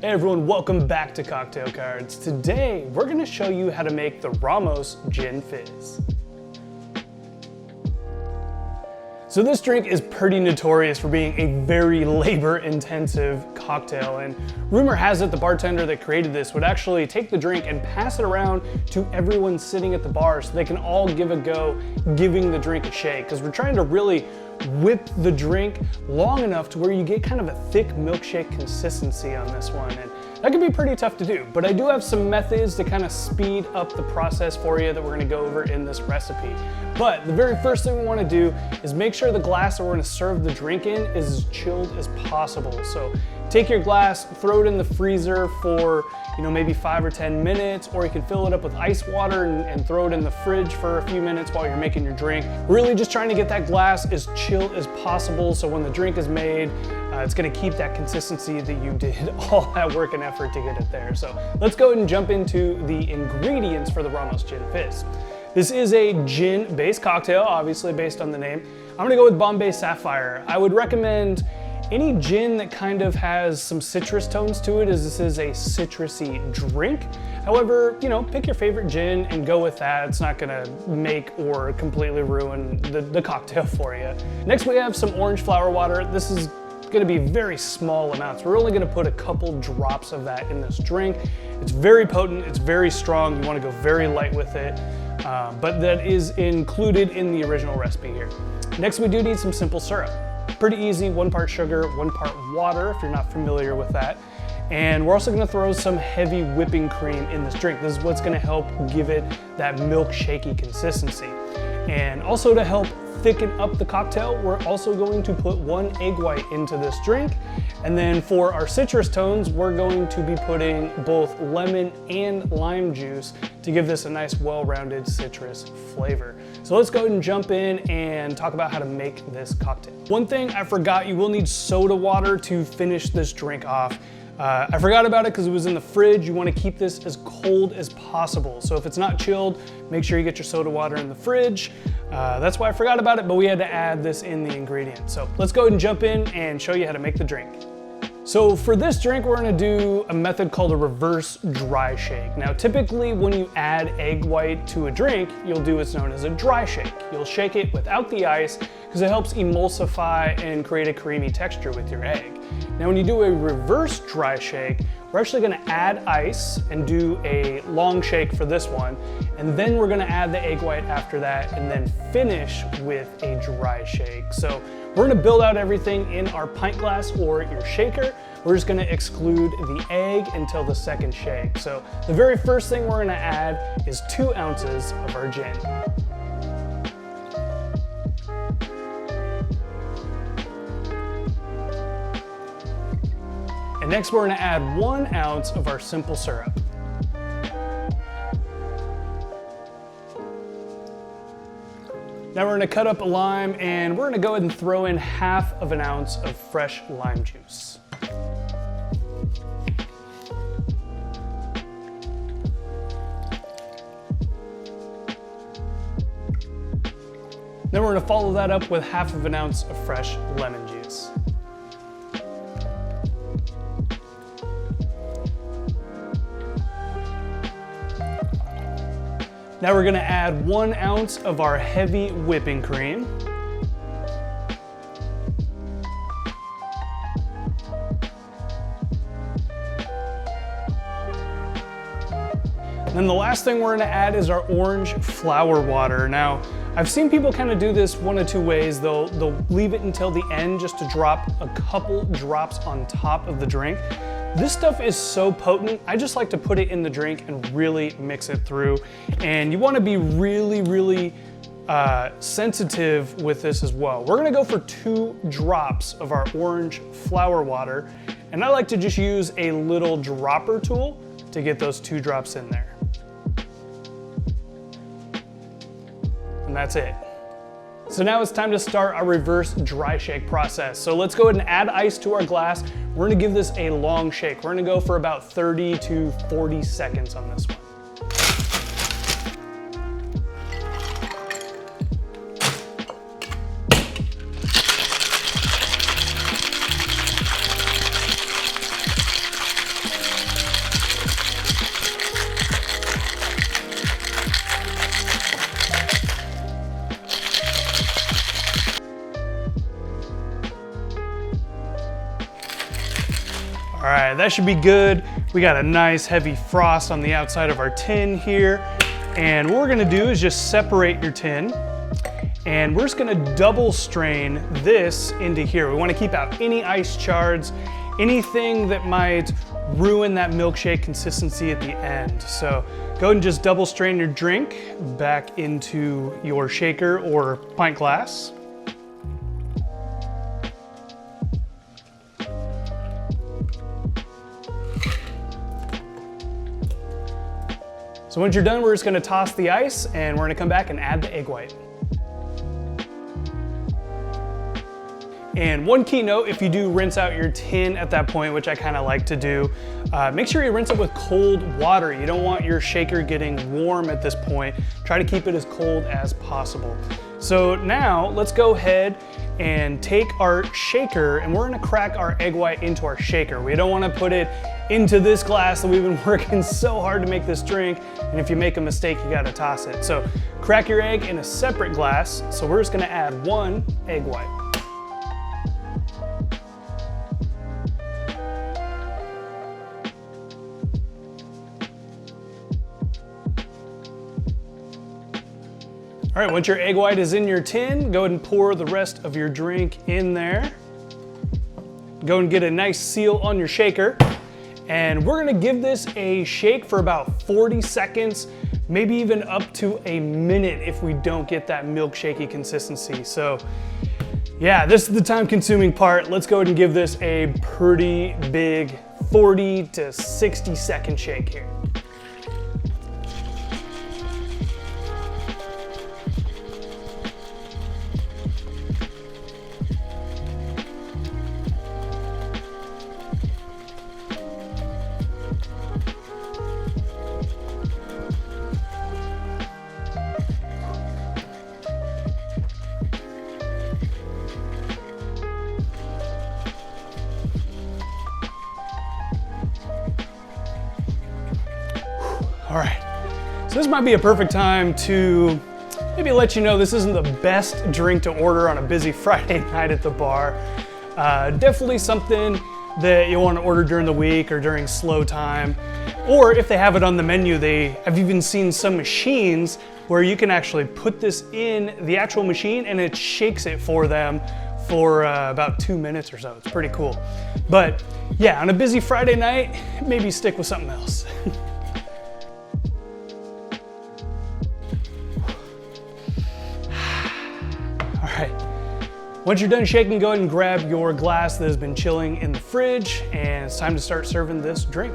Hey everyone, welcome back to Cocktail Cards. Today, we're gonna show you how to make the Ramos Gin Fizz. So this drink is pretty notorious for being a very labor-intensive cocktail, and rumor has it the bartender that created this would actually take the drink and pass it around to everyone sitting at the bar so they can all give a go giving the drink a shake, because we're trying to really whip the drink long enough to where you get kind of a thick milkshake consistency on this one, and that can be pretty tough to do. But I do have some methods to kind of speed up the process for you that we're gonna go over in this recipe. But the very first thing we wanna do is make sure the glass that we're gonna serve the drink in is as chilled as possible. So take your glass, throw it in the freezer for maybe 5 or 10 minutes, or you can fill it up with ice water and throw it in the fridge for a few minutes while you're making your drink. Really just trying to get that glass as chill as possible so when the drink is made, it's gonna keep that consistency that you did all that work and effort to get it there. So let's go ahead and jump into the ingredients for the Ramos Gin Fizz. This is a gin-based cocktail, obviously based on the name. I'm gonna go with Bombay Sapphire. I would recommend any gin that kind of has some citrus tones to it, as this is a citrusy drink. However, pick your favorite gin and go with that. It's not gonna make or completely ruin the cocktail for you. Next we have some orange flower water. This is gonna be very small amounts. We're only gonna put a couple drops of that in this drink. It's very potent, it's very strong. You wanna go very light with it, but that is included in the original recipe here. Next we do need some simple syrup. Pretty easy, 1 part sugar, 1 part water, if you're not familiar with that. And we're also gonna throw some heavy whipping cream in this drink. This is what's gonna help give it that milkshakey consistency. And also to help thicken up the cocktail, we're also going to put 1 egg white into this drink. And then for our citrus tones, we're going to be putting both lemon and lime juice to give this a nice well-rounded citrus flavor. So let's go ahead and jump in and talk about how to make this cocktail. One thing I forgot, you will need soda water to finish this drink off. I forgot about it because it was in the fridge. You want to keep this as cold as possible. So if it's not chilled, make sure you get your soda water in the fridge. That's why I forgot about it, but we had to add this in the ingredient. So let's go ahead and jump in and show you how to make the drink. So for this drink, we're gonna do a method called a reverse dry shake. Now, typically when you add egg white to a drink, you'll do what's known as a dry shake. You'll shake it without the ice because it helps emulsify and create a creamy texture with your egg. Now, when you do a reverse dry shake, we're actually gonna add ice and do a long shake for this one. And then we're gonna add the egg white after that and then finish with a dry shake. So we're gonna build out everything in our pint glass or your shaker. We're just gonna exclude the egg until the second shake. So the very first thing we're gonna add is 2 ounces of our gin. And next we're gonna add 1 ounce of our simple syrup. Now we're gonna cut up a lime and we're gonna go ahead and throw in 1/2 ounce of fresh lime juice. Then we're gonna follow that up with 1/2 ounce of fresh lemon juice. Now we're gonna add 1 ounce of our heavy whipping cream. And then the last thing we're gonna add is our orange flower water. Now, I've seen people kind of do this 1 of 2 ways. They'll leave it until the end just to drop a couple drops on top of the drink. This stuff is so potent, I just like to put it in the drink and really mix it through. And you wanna be really sensitive with this as well. We're gonna go for 2 drops of our orange flower water, and I like to just use a little dropper tool to get those 2 drops in there. And that's it. So now it's time to start our reverse dry shake process. So let's go ahead and add ice to our glass. We're gonna give this a long shake. We're gonna go for about 30 to 40 seconds on this one. right, that should be good. We got a nice heavy frost on the outside of our tin here. And what we're gonna do is just separate your tin, and we're just gonna double strain this into here. We wanna keep out any ice shards, anything that might ruin that milkshake consistency at the end. So go ahead and just double strain your drink back into your shaker or pint glass. So once you're done, we're just gonna toss the ice and we're gonna come back and add the egg white. And one key note, if you do rinse out your tin at that point, which I kind of like to do, make sure you rinse it with cold water. You don't want your shaker getting warm at this point. Try to keep it as cold as possible. So now let's go ahead and take our shaker and we're gonna crack our egg white into our shaker. We don't wanna put it into this glass that we've been working so hard to make this drink, and if you make a mistake, you gotta toss it. So crack your egg in a separate glass. So we're just gonna add 1 egg white. All right, once your egg white is in your tin, go ahead and pour the rest of your drink in there. Go and get a nice seal on your shaker. And we're gonna give this a shake for about 40 seconds, maybe even up to a minute if we don't get that milkshakey consistency. So yeah, this is the time consuming part. Let's go ahead and give this a pretty big 40 to 60 second shake here. All right, so this might be a perfect time to maybe let you know this isn't the best drink to order on a busy Friday night at the bar. Definitely something that you want to order during the week or during slow time. Or if they have it on the menu, I've even seen some machines where you can actually put this in the actual machine and it shakes it for them for about 2 minutes or so. It's pretty cool. But yeah, on a busy Friday night, maybe stick with something else. All right, once you're done shaking, go ahead and grab your glass that has been chilling in the fridge, and it's time to start serving this drink.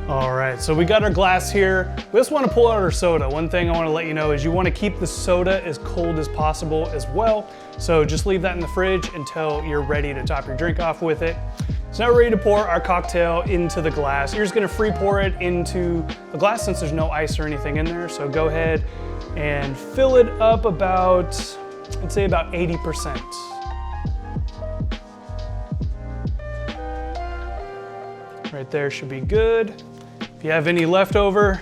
All right, so we got our glass here. We just want to pull out our soda. One thing I want to let you know is you want to keep the soda as cold as possible as well. So just leave that in the fridge until you're ready to top your drink off with it. So now we're ready to pour our cocktail into the glass. You're just gonna free pour it into the glass since there's no ice or anything in there. So go ahead and fill it up about, I'd say about 80%. Right there should be good. If you have any left over,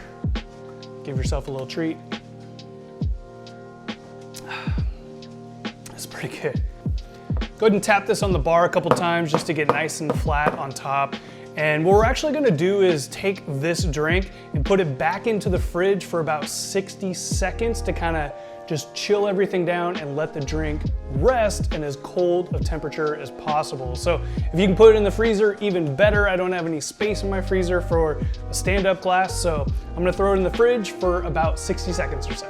give yourself a little treat. That's pretty good. Go ahead and tap this on the bar a couple times just to get nice and flat on top. And what we're actually gonna do is take this drink and put it back into the fridge for about 60 seconds to kind of just chill everything down and let the drink rest in as cold a temperature as possible. So if you can put it in the freezer, even better. I don't have any space in my freezer for a stand-up glass, so I'm gonna throw it in the fridge for about 60 seconds or so.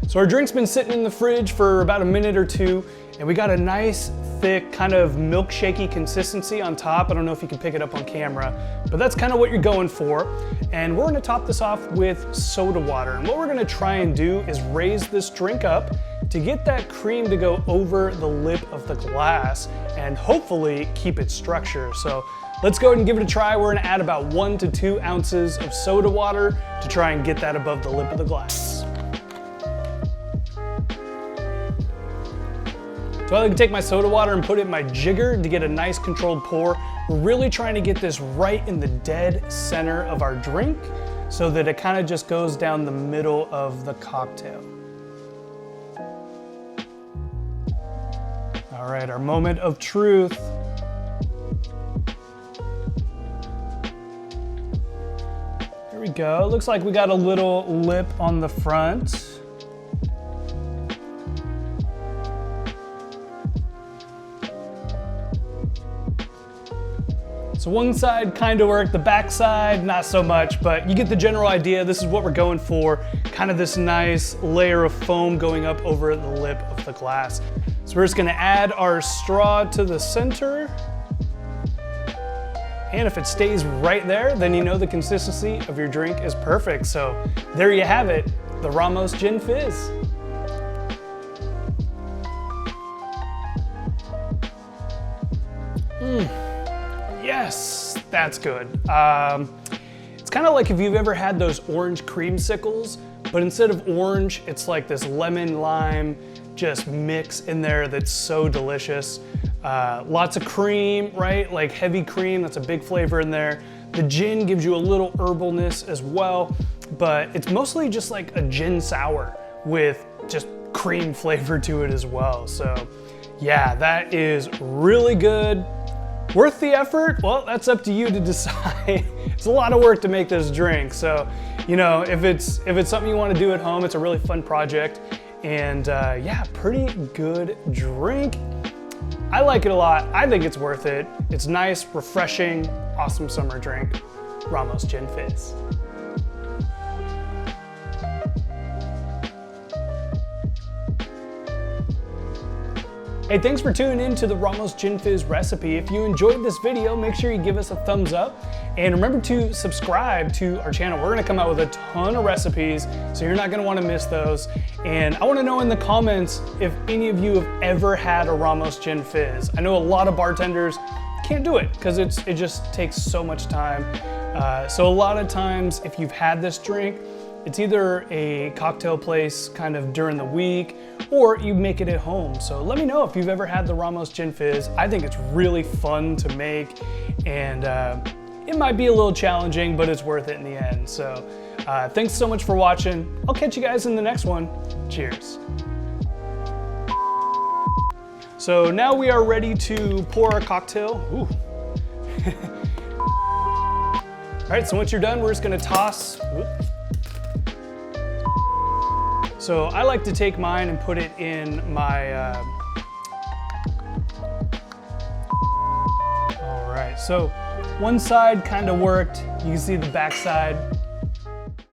So our drink's been sitting in the fridge for about a minute or two, and we got a nice, thick, kind of milkshakey consistency on top. I don't know if you can pick it up on camera, but that's kind of what you're going for. And we're gonna top this off with soda water. And what we're gonna try and do is raise this drink up to get that cream to go over the lip of the glass and hopefully keep its structure. So let's go ahead and give it a try. We're gonna add about 1 to 2 ounces of soda water to try and get that above the lip of the glass. So I like to take my soda water and put it in my jigger to get a nice controlled pour. We're really trying to get this right in the dead center of our drink so that it kind of just goes down the middle of the cocktail. All right, our moment of truth. There we go. Looks like we got a little lip on the front. So one side kind of worked, the back side not so much, but you get the general idea. This is what we're going for, kind of this nice layer of foam going up over the lip of the glass. So we're just gonna add our straw to the center. And if it stays right there, then you know the consistency of your drink is perfect. So there you have it, the Ramos Gin Fizz. Yes, that's good. It's kind of like if you've ever had those orange creamsicles, but instead of orange, it's like this lemon lime just mix in there that's so delicious. Lots of cream, right? Like heavy cream, that's a big flavor in there. The gin gives you a little herbalness as well, but it's mostly just like a gin sour with just cream flavor to it as well. So yeah, that is really good. Worth the effort? Well, that's up to you to decide. It's a lot of work to make this drink. So, you know, if it's something you want to do at home, it's a really fun project. And yeah, pretty good drink. I like it a lot. I think it's worth it. It's nice, refreshing, awesome summer drink. Ramos Gin Fizz. Hey, thanks for tuning in to the Ramos Gin Fizz recipe. If you enjoyed this video, make sure you give us a thumbs up and remember to subscribe to our channel. We're gonna come out with a ton of recipes, so you're not gonna wanna miss those. And I wanna know in the comments if any of you have ever had a Ramos Gin Fizz. I know a lot of bartenders can't do it because it just takes so much time. So a lot of times, if you've had this drink, it's either a cocktail place kind of during the week or you make it at home. So let me know if you've ever had the Ramos Gin Fizz. I think it's really fun to make and it might be a little challenging, but it's worth it in the end. So thanks so much for watching. I'll catch you guys in the next one. Cheers. So now we are ready to pour our cocktail. Ooh. All right, so once you're done, we're just gonna toss. Whoop. So I like to take mine and put it in my, all right, so one side kind of worked. You can see the back side